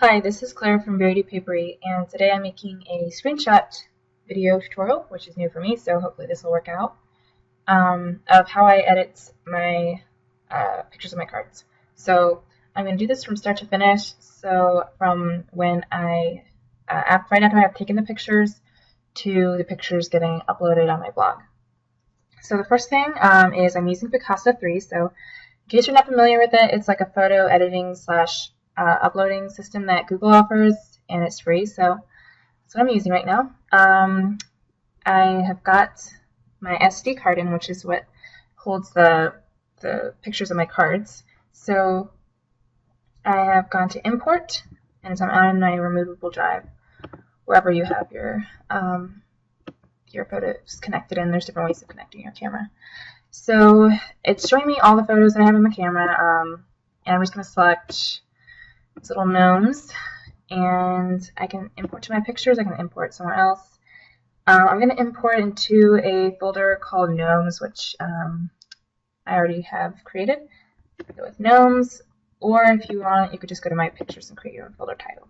Hi, this is Claire from Verity Papery, and today I'm making a screenshot video tutorial, which is new for me, so hopefully this will work out, of how I edit my pictures of my cards. So I'm going to do this from start to finish, so from when right after I have taken the pictures to the pictures getting uploaded on my blog. So the first thing is I'm using Picasa 3, so in case you're not familiar with it, it's like a photo editing slash uploading system that Google offers, and it's free, so that's what I'm using right now. I have got my SD card in, which is what holds the pictures of my cards. So I have gone to import, and so I'm on my removable drive, wherever you have your photos connected in. There's different ways of connecting your camera. So it's showing me all the photos that I have on the camera, and I'm just going to select these little gnomes, and I can import to my pictures. I can import somewhere else. I'm going to import into a folder called gnomes, which I already have created. I go with gnomes, or if you want, you could just go to my pictures and create your own folder title.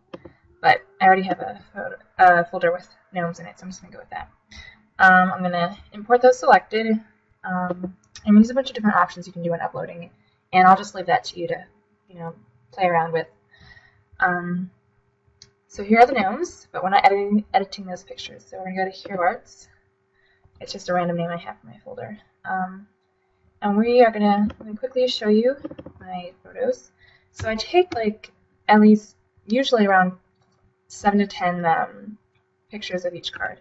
But I already have a folder with gnomes in it, so I'm just going to go with that. I'm going to import those selected. There's a bunch of different options you can do when uploading, and I'll just leave that to you to, play around with. So here are the gnomes, but we're not editing those pictures. So we're going to go to Hero Arts. It's just a random name I have for my folder. And we are going to quickly show you my photos. So I take at least usually around 7 to 10 pictures of each card.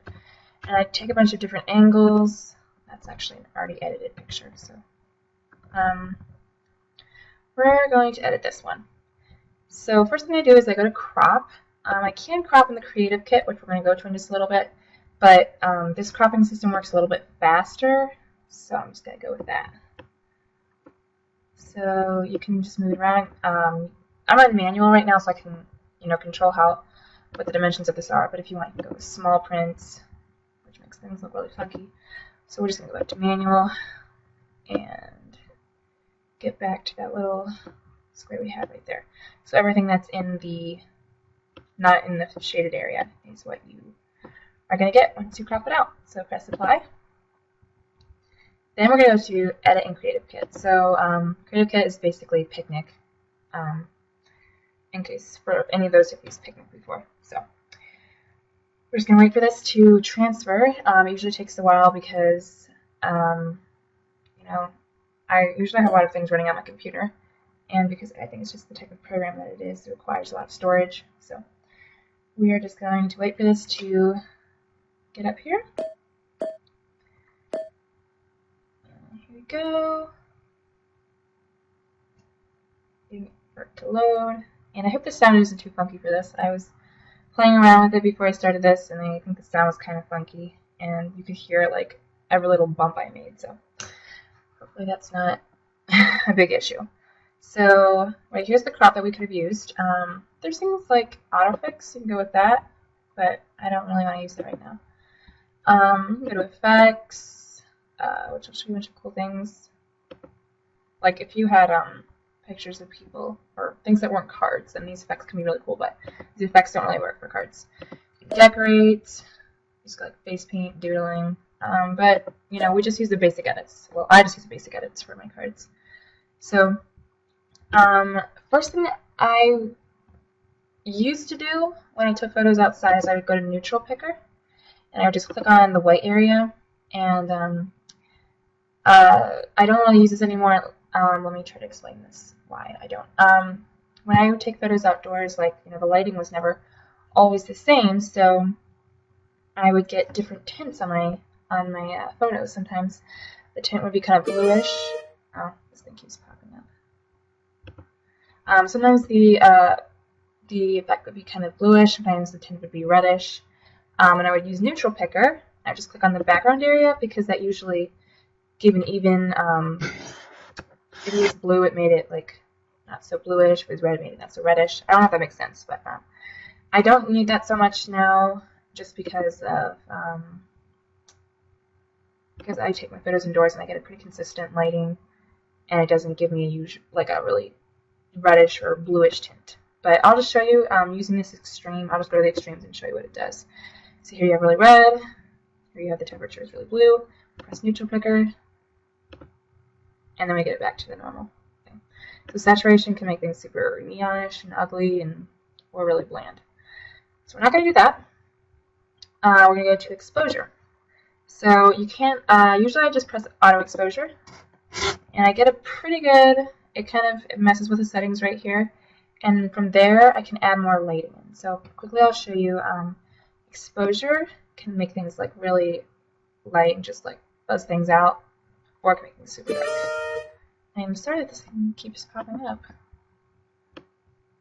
And I take a bunch of different angles. That's actually an already edited picture. So we're going to edit this one. So first thing I do is I go to crop. I can crop in the Creative Kit, which we're going to go to in just a little bit, but this cropping system works a little bit faster, so I'm just going to go with that. So you can just move it around. I'm on manual right now, so I can control what the dimensions of this are, but if you want, you can go with small print, which makes things look really funky. So we're just going to go back to manual and get back to that little square we had right there. So everything that's not in the shaded area is what you are going to get once you crop it out. So press apply. Then we're going to go to edit in Creative Kit. So Creative Kit is basically Picnik, in case for any of those who've used Picnik before. So we're just going to wait for this to transfer. It usually takes a while because I usually have a lot of things running on my computer. And because I think it's just the type of program that it is, it requires a lot of storage. So we are just going to wait for this to get up here. Here we go. Waiting for it to load. And I hope the sound isn't too funky for this. I was playing around with it before I started this, and I think the sound was kind of funky. And you could hear every little bump I made. So hopefully that's not a big issue. So right here's the crop that we could have used. There's things like autofix, you can go with that, but I don't really want to use that right now. Go to effects, which will show you a bunch of cool things. Like if you had pictures of people or things that weren't cards, then these effects can be really cool, but these effects don't really work for cards. You can decorate, just like face paint, doodling, but we just use the basic edits. Well, I just use the basic edits for my cards. So first thing that I used to do when I took photos outside is I would go to Neutral Picker, and I would just click on the white area, and I don't really use this anymore. Let me try to explain this, why I don't. When I would take photos outdoors, the lighting was never always the same, so I would get different tints on my photos. Sometimes the tint would be kind of bluish. Oh, this thing keeps popping up. Sometimes the effect would be kind of bluish, sometimes the tint would be reddish, and I would use Neutral Picker. I would just click on the background area because that usually gave an even, if it was blue, it made it not so bluish. If it was red, it made it not so reddish. I don't know if that makes sense, but I don't need that so much now just because I take my photos indoors and I get a pretty consistent lighting, and it doesn't give me a really reddish or bluish tint. But I'll just show you using this extreme. I'll just go to the extremes and show you what it does. So here you have really red. Here you have the temperature is really blue. Press neutral picker. And then we get it back to the normal thing. So saturation can make things super neonish and ugly or really bland. So we're not going to do that. We're going to go to exposure. So you can't, usually I just press auto exposure. And I get a pretty good, it messes with the settings right here. And from there, I can add more lighting in. So quickly I'll show you exposure can make things like really light and just like buzz things out, or it can make things super dark. I'm sorry that this thing keeps popping up.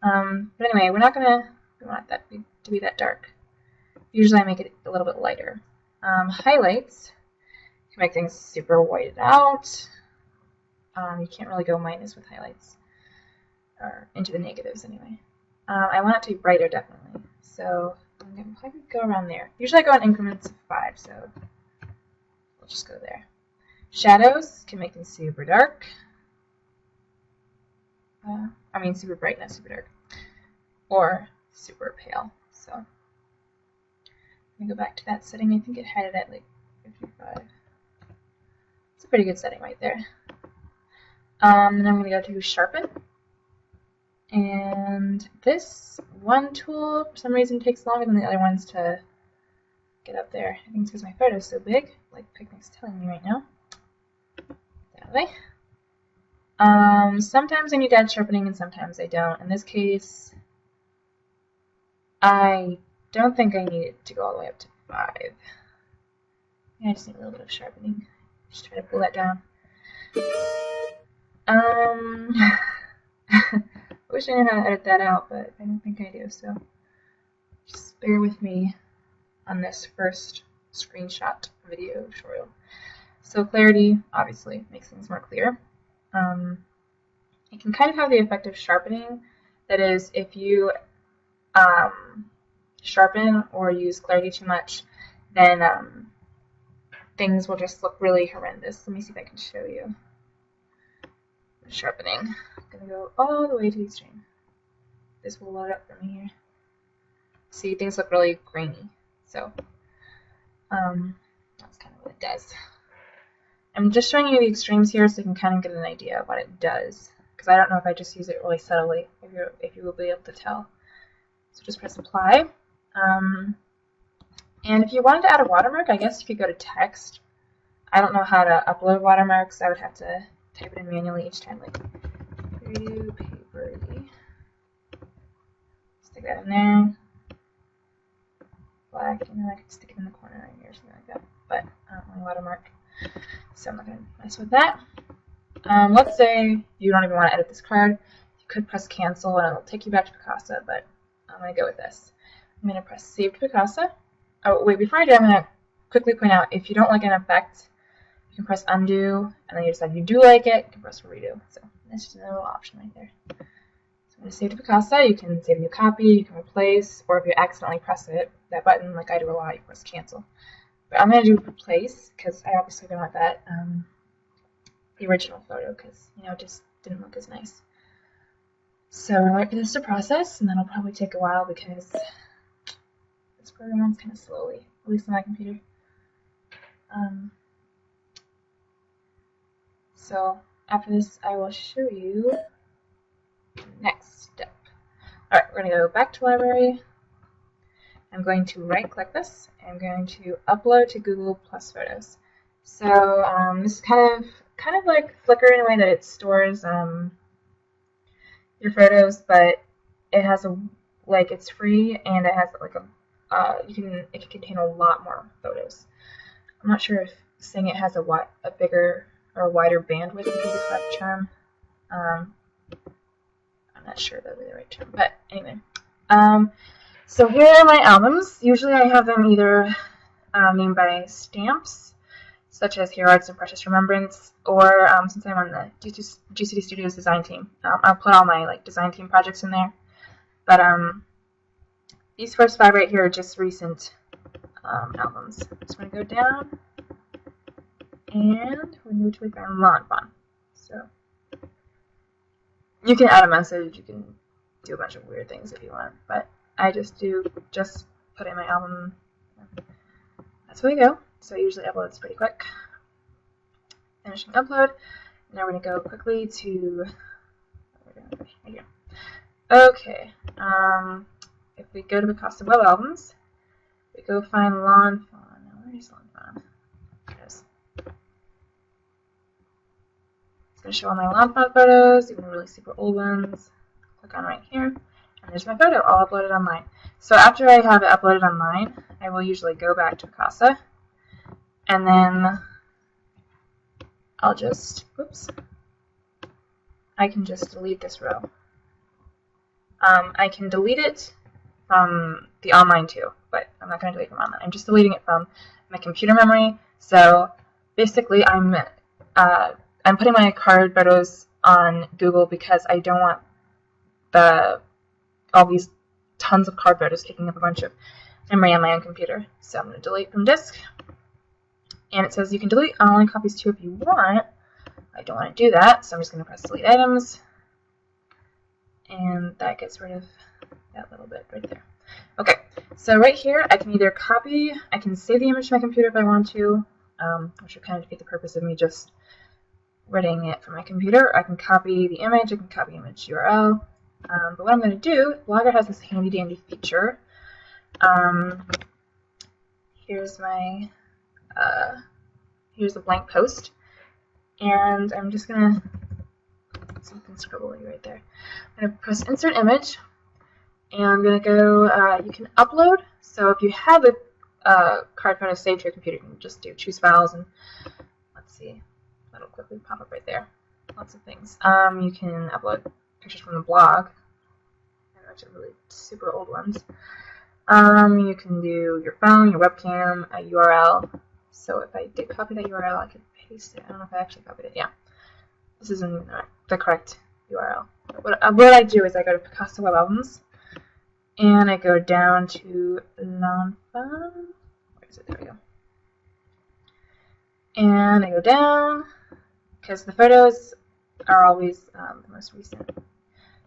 But anyway, we want that to be that dark. Usually I make it a little bit lighter. Highlights can make things super whited out. You can't really go minus with highlights, or into the negatives anyway. I want it to be brighter, definitely. So I'm going to probably go around there. Usually I go in increments of 5, so we'll just go there. Shadows can make things super dark. Super bright, not super dark. Or super pale. So let me go back to that setting. I think it had it at like 55. It's a pretty good setting right there. Then I'm going to go to sharpen. And this one tool, for some reason, takes longer than the other ones to get up there. I think it's because my photo is so big, like Picnic's telling me right now. That way. Sometimes I need to add sharpening and sometimes I don't. In this case, I don't think I need it to go all the way up to 5. Yeah, I just need a little bit of sharpening. Just try to pull that down. I wish I knew how to edit that out, but I don't think I do, so just bear with me on this first screenshot video tutorial. So clarity, obviously, makes things more clear. It can kind of have the effect of sharpening. That is, if you sharpen or use clarity too much, then things will just look really horrendous. Let me see if I can show you. Sharpening. I'm going to go all the way to the extreme. This will load up for me here. See, things look really grainy. So, that's kind of what it does. I'm just showing you the extremes here so you can kind of get an idea of what it does. Because I don't know if I just use it really subtly, if you will be able to tell. So just press apply. And if you wanted to add a watermark, I guess you could go to text. I don't know how to upload watermarks. I would have to type it in manually each time, like preview Papery. Stick that in there. Black, I could stick it in the corner right here or something like that. But I don't want a watermark, so I'm not going to mess with that. Let's say you don't even want to edit this card. You could press cancel and it'll take you back to Picasa, but I'm going to go with this. I'm going to press save to Picasa. Oh, wait, before I do, I'm going to quickly point out, if you don't like an effect, you can press undo, and then you decide you do like it, you can press redo. So that's just another little option right there. So I'm going to save to Picasa. You can save a new copy, you can replace, or if you accidentally press that button, like I do a lot, you press cancel. But I'm going to do replace, because I obviously don't want that, the original photo, because, it just didn't look as nice. So we're going to wait for this to process, and that'll probably take a while because this program runs kind of slowly, at least on my computer. So after this, I will show you the next step. Alright, we're going to go back to library. I'm going to right click this. I'm going to upload to Google Plus Photos. So this is kind of like Flickr in a way that it stores your photos, but it has it's free and it has like it can contain a lot more photos. I'm not sure if saying it has a bigger or wider bandwidth would be the correct term. I'm not sure that would be the right term, but anyway. So here are my albums. Usually I have them either named by stamps, such as Hero Arts and Precious Remembrance, or since I'm on the GCD Studios design team, I'll put all my design team projects in there. But these first 5 right here are just recent albums. So I'm going to go down, and we're going to click on Lawn Fawn. So you can add a message, you can do a bunch of weird things if you want, but I just put in my album. That's where we go. So I usually upload this pretty quick. Finishing upload. Now we're going to go quickly to, okay, if we go to Picasa Web Albums, we go find Lawn Fawn. Now, where is Lawn Fawn? There it is. It's going to show all my Lawn Fawn photos, even really super old ones. Click on right here, and there's my photo all uploaded online. So after I have it uploaded online, I will usually go back to Picasa, and then I'll just, I can just delete this row. I can delete it from the online too, but I'm not going to delete it from online. I'm just deleting it from my computer memory. So basically, I'm putting my card photos on Google because I don't want all these tons of card photos taking up a bunch of memory on my own computer. So I'm going to delete from disk. And it says you can delete online copies too if you want. I don't want to do that, so I'm just going to press delete items. And that gets rid of that little bit right there. Okay, so right here I can either copy, I can save the image to my computer if I want to, which would kind of defeat the purpose of me just writing it from my computer. I can copy the image, I can copy image URL. But what I'm going to do, Blogger has this handy dandy feature. Here's my here's a blank post, and I'm just gonna something scribbly right there. I'm gonna press insert image, and I'm gonna go. You can upload. So if you have the card photo saved to your computer, you can just do choose files, and let's see, that'll quickly pop up right there. Lots of things. You can upload pictures from the blog, and those are really super old ones. You can do your phone, your webcam, a URL. So if I did copy that URL, I could paste it. I don't know if I actually copied it. Yeah, this isn't the correct URL. What I do is I go to Picasa Web Albums, and I go down to Lawn Fawn. Where is it? There we go. And I go down because the photos are always the most recent.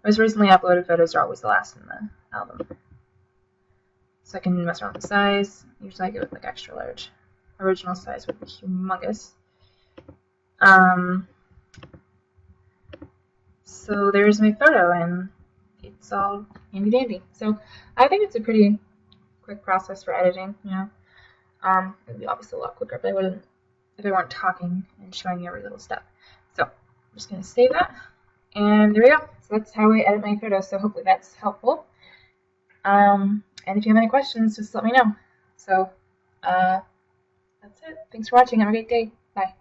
Most recently uploaded photos are always the last in the album. So I can mess around with the size. Usually I go with like extra large. Original size would be humongous. So there's my photo, and it's all handy dandy. So I think it's a pretty quick process for editing. You know, it'd be obviously a lot quicker if I weren't talking and showing you every little step. So I'm just gonna save that, and there we go. So that's how I edit my photos. So hopefully that's helpful. And if you have any questions, just let me know. So that's it. Thanks for watching. Have a great day. Bye.